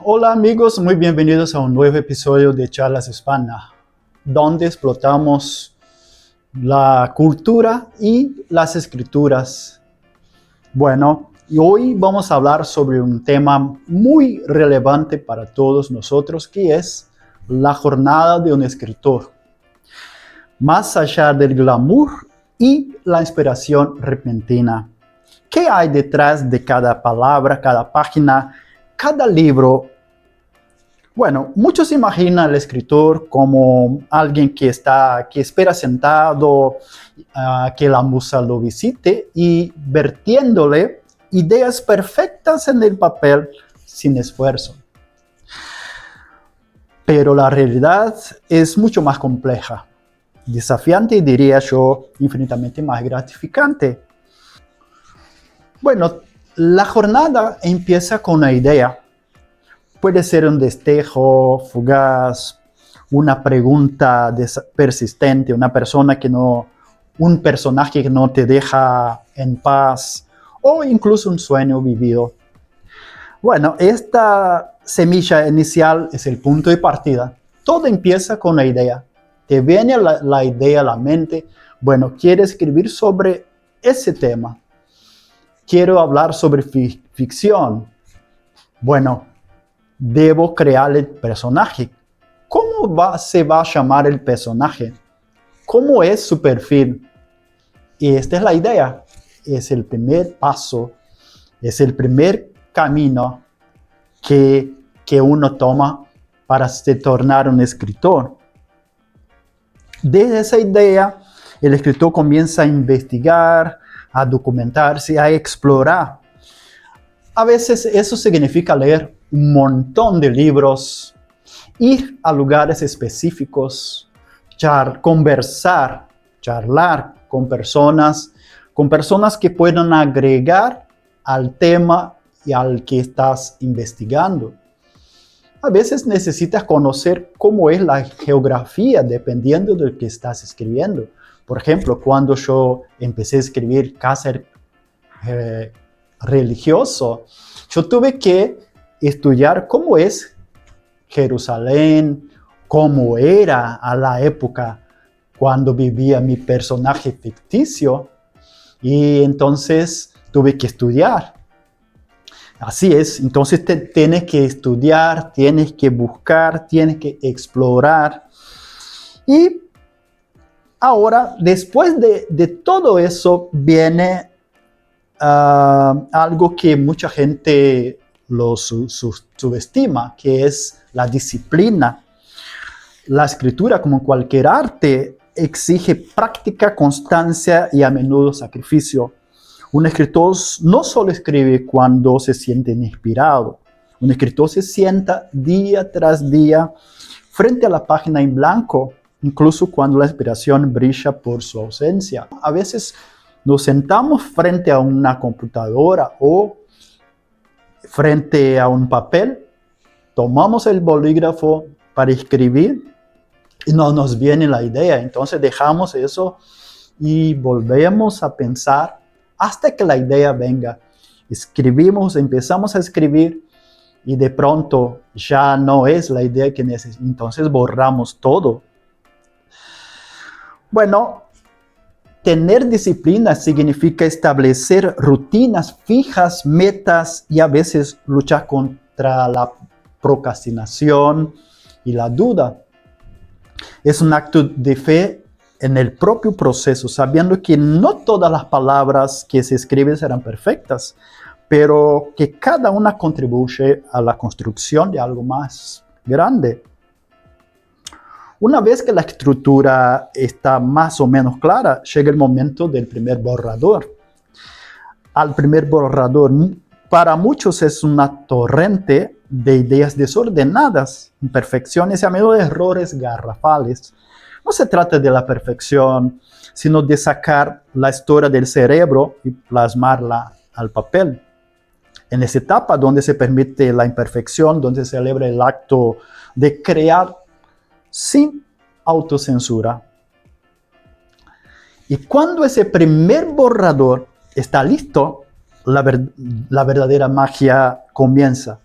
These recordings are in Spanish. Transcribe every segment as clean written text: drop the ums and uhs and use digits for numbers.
Hola amigos, muy bienvenidos a un nuevo episodio de Charlas Hispana, donde explotamos la cultura y las escrituras. Bueno, y hoy vamos a hablar sobre un tema muy relevante para todos nosotros, que es la jornada de un escritor. Más allá del glamour y la inspiración repentina. ¿Qué hay detrás de cada palabra, cada página, cada libro? Bueno, muchos imaginan al escritor como alguien que espera sentado, que la musa lo visite y vertiéndole ideas perfectas en el papel sin esfuerzo. Pero la realidad es mucho más compleja, desafiante y diría yo infinitamente más gratificante. Bueno, la jornada empieza con una idea. Puede ser un destello fugaz, una pregunta persistente, un personaje que no te deja en paz, o incluso un sueño vivido. Bueno, esta semilla inicial es el punto de partida. Todo empieza con una idea. Te viene la idea a la mente. Bueno, quiero escribir sobre ese tema. Quiero hablar sobre ficción. Bueno, debo crear el personaje. ¿Cómo se va a llamar el personaje? ¿Cómo es su perfil? Y esta es la idea. Es el primer paso, es el primer camino que uno toma para se tornar un escritor. Desde esa idea, el escritor comienza a investigar, a documentarse, a explorar. A veces eso significa leer un montón de libros, ir a lugares específicos, charlar con personas que puedan agregar al tema y al que estás investigando. A veces necesitas conocer cómo es la geografía dependiendo de lo que estás escribiendo. Por ejemplo, cuando yo empecé a escribir caso religioso, yo tuve que estudiar cómo es Jerusalén, cómo era a la época cuando vivía mi personaje ficticio, y entonces tuve que estudiar. Así es, entonces tienes que estudiar, tienes que buscar, tienes que explorar. Y ahora, después de todo eso, viene algo que mucha gente lo subestima, que es la disciplina. La escritura, como cualquier arte, exige práctica, constancia y a menudo sacrificio. Un escritor no solo escribe cuando se siente inspirado. Un escritor se sienta día tras día frente a la página en blanco, incluso cuando la inspiración brilla por su ausencia. A veces nos sentamos frente a una computadora o frente a un papel, tomamos el bolígrafo para escribir y no nos viene la idea. Entonces dejamos eso y volvemos a pensar hasta que la idea venga. Escribimos, empezamos a escribir y de pronto ya no es la idea que necesitamos. Entonces borramos todo. Bueno, tener disciplina significa establecer rutinas fijas, metas y a veces luchar contra la procrastinación y la duda. Es un acto de fe en el propio proceso, sabiendo que no todas las palabras que se escriben serán perfectas, pero que cada una contribuye a la construcción de algo más grande. Una vez que la estructura está más o menos clara, llega el momento del primer borrador. Al primer borrador, para muchos es una torrente de ideas desordenadas, imperfecciones y a menudo errores garrafales. No se trata de la perfección, sino de sacar la historia del cerebro y plasmarla al papel. En esa etapa donde se permite la imperfección, donde se celebra el acto de crear sin autocensura. Y cuando ese primer borrador está listo, la verdadera magia comienza.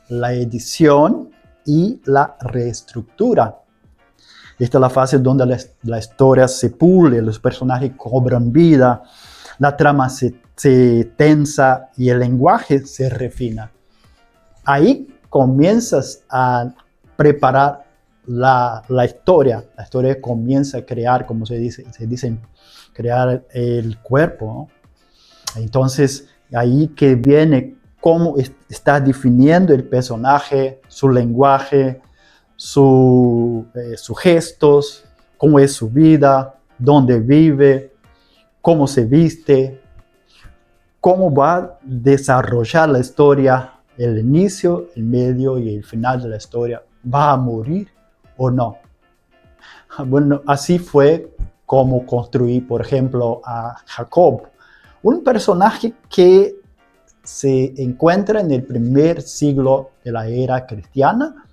la edición y la reestructura. Esta es la fase donde la historia se pule, los personajes cobran vida, la trama se tensa y el lenguaje se refina. Ahí comienzas a preparar la historia. La historia comienza a crear, como se dice crear el cuerpo, ¿no? Entonces, ahí que viene cómo está definiendo el personaje, su lenguaje, sus gestos, cómo es su vida, dónde vive, cómo se viste, cómo va a desarrollar la historia, el inicio, el medio y el final de la historia. ¿Va a morir o no? Bueno, así fue como construí, por ejemplo, a Jacob, un personaje que se encuentra en el primer siglo de la era cristiana,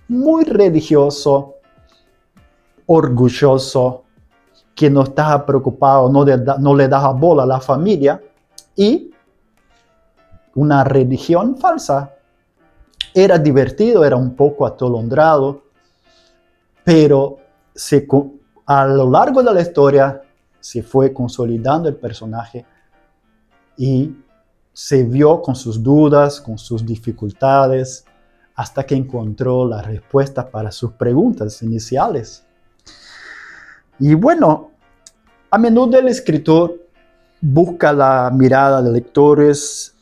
muy religioso, orgulloso, que no estaba preocupado, no le daba bola a la familia, y una religión falsa. Era divertido, era un poco atolondrado, pero a lo largo de la historia se fue consolidando el personaje y se vio con sus dudas, con sus dificultades, hasta que encontró la respuesta para sus preguntas iniciales. Y bueno, a menudo el escritor busca la mirada de lectores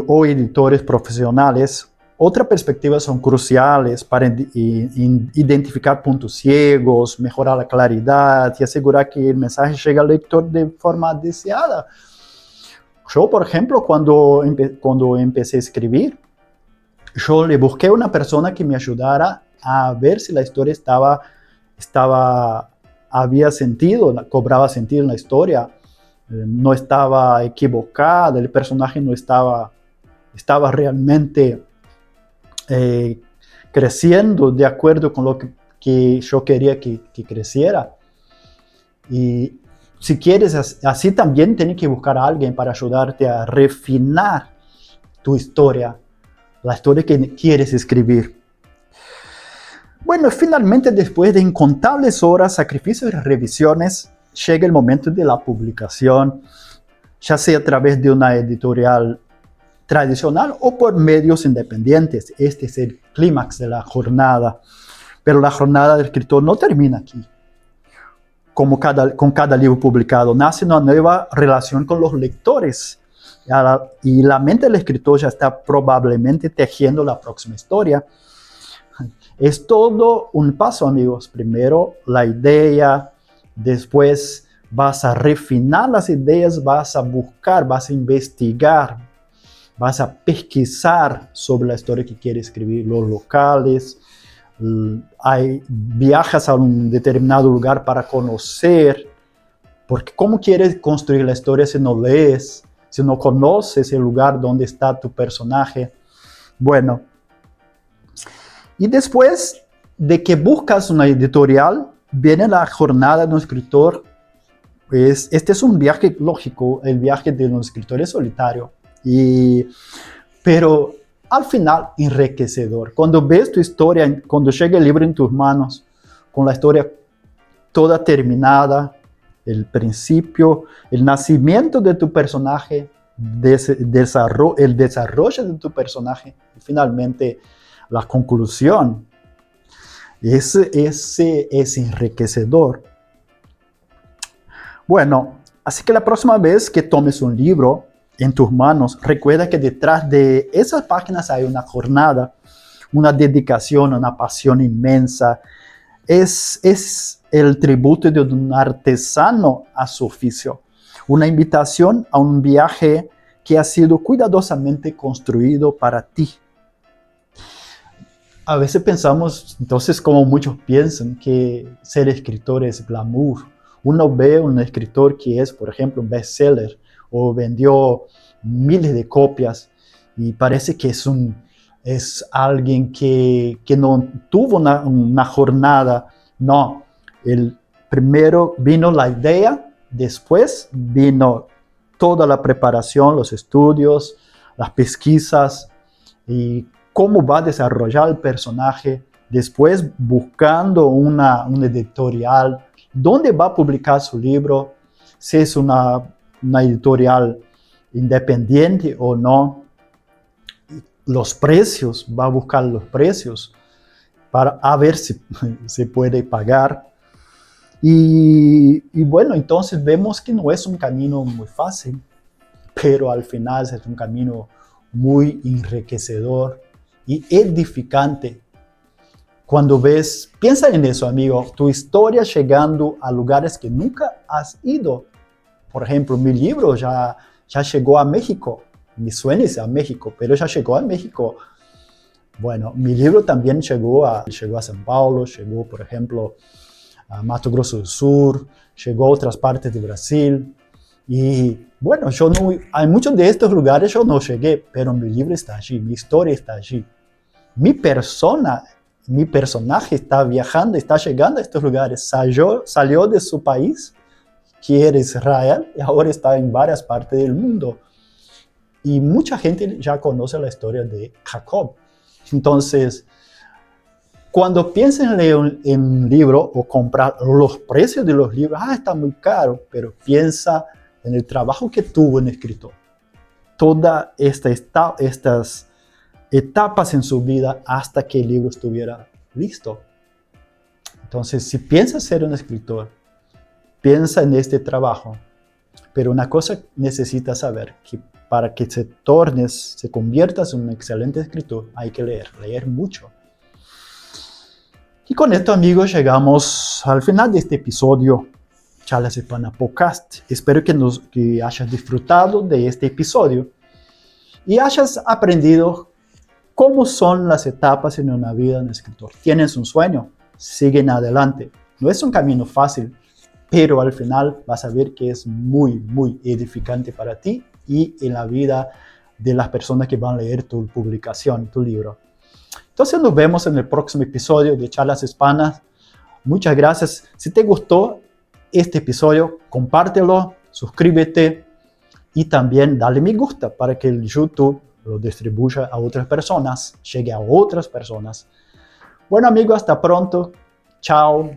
o editores profesionales. Otras perspectivas son cruciales para identificar puntos ciegos, mejorar la claridad y asegurar que el mensaje llegue al lector de forma deseada. Yo, por ejemplo, cuando empecé a escribir, yo le busqué a una persona que me ayudara a ver si la historia había sentido, cobraba sentido en la historia, no estaba equivocada, el personaje no estaba realmente creciendo de acuerdo con lo que yo quería que creciera. Y si quieres, así también tienes que buscar a alguien para ayudarte a refinar tu historia, la historia que quieres escribir. Bueno, finalmente, después de incontables horas, sacrificios y revisiones, llega el momento de la publicación, ya sea a través de una editorial tradicional o por medios independientes. Este es el clímax de la jornada. Pero la jornada del escritor no termina aquí. Con cada libro publicado, nace una nueva relación con los lectores. Y la mente del escritor ya está probablemente tejiendo la próxima historia. Es todo un paso, amigos. Primero la idea, después vas a refinar las ideas, vas a buscar, vas a investigar, vas a pesquisar sobre la historia que quieres escribir, los locales, viajas a un determinado lugar para conocer, porque ¿cómo quieres construir la historia si no lees, si no conoces el lugar donde está tu personaje? Bueno, y después de que buscas una editorial, viene la jornada de un escritor. Este es un viaje lógico, el viaje de un escritor es solitario, pero al final enriquecedor. Cuando ves tu historia, cuando llega el libro en tus manos, con la historia toda terminada, el principio, el nacimiento de tu personaje, el desarrollo de tu personaje, y finalmente la conclusión. Ese es enriquecedor. Bueno, así que la próxima vez que tomes un libro en tus manos, recuerda que detrás de esas páginas hay una jornada, una dedicación, una pasión inmensa. Es el tributo de un artesano a su oficio, una invitación a un viaje que ha sido cuidadosamente construido para ti. A veces pensamos, entonces, como muchos piensan, que ser escritor es glamour. Uno ve a un escritor que es, por ejemplo, un bestseller o vendió miles de copias y parece que es alguien que no tuvo una jornada. No, primero vino la idea, después vino toda la preparación, los estudios, las pesquisas, y cómo va a desarrollar el personaje, después buscando un editorial, dónde va a publicar su libro, si es una editorial independiente o no, los precios, va a buscar los precios para a ver si se puede pagar. Y bueno, entonces vemos que no es un camino muy fácil, pero al final es un camino muy enriquecedor y edificante. Cuando ves, piensa en eso, amigo, tu historia llegando a lugares que nunca has ido. Por ejemplo, mi libro ya llegó a México. Mi sueño es a México, pero ya llegó a México. Bueno, mi libro también llegó a São Paulo, llegó, por ejemplo, a Mato Grosso do Sur, llegó a otras partes de Brasil. Y bueno, hay muchos de estos lugares yo no llegué, pero mi libro está allí, mi historia está allí. Mi personaje está viajando, está llegando a estos lugares, salió de su país, que era Israel, y ahora está en varias partes del mundo. Y mucha gente ya conoce la historia de Jacob. Entonces, cuando piensen en leer un libro o comprar los precios de los libros, está muy caro, pero piensa en el trabajo que tuvo el escritor. Todas estas etapas en su vida hasta que el libro estuviera listo. Entonces, si piensas ser un escritor, piensa en este trabajo. Pero una cosa necesitas saber, que para que se conviertas en un excelente escritor, hay que leer mucho. Y con esto, amigos, llegamos al final de este episodio Charlas Hispanas Podcast. Espero que hayas disfrutado de este episodio y hayas aprendido cómo son las etapas en una vida de un escritor. Tienes un sueño, siguen adelante. No es un camino fácil, pero al final vas a ver que es muy, muy edificante para ti y en la vida de las personas que van a leer tu publicación, tu libro. Entonces nos vemos en el próximo episodio de Charlas Hispanas. Muchas gracias. Si te gustó este episodio, compártelo, suscríbete y también dale me gusta para que el YouTube lo distribuya a otras personas, llegue a otras personas. Bueno, amigos, hasta pronto. Chao.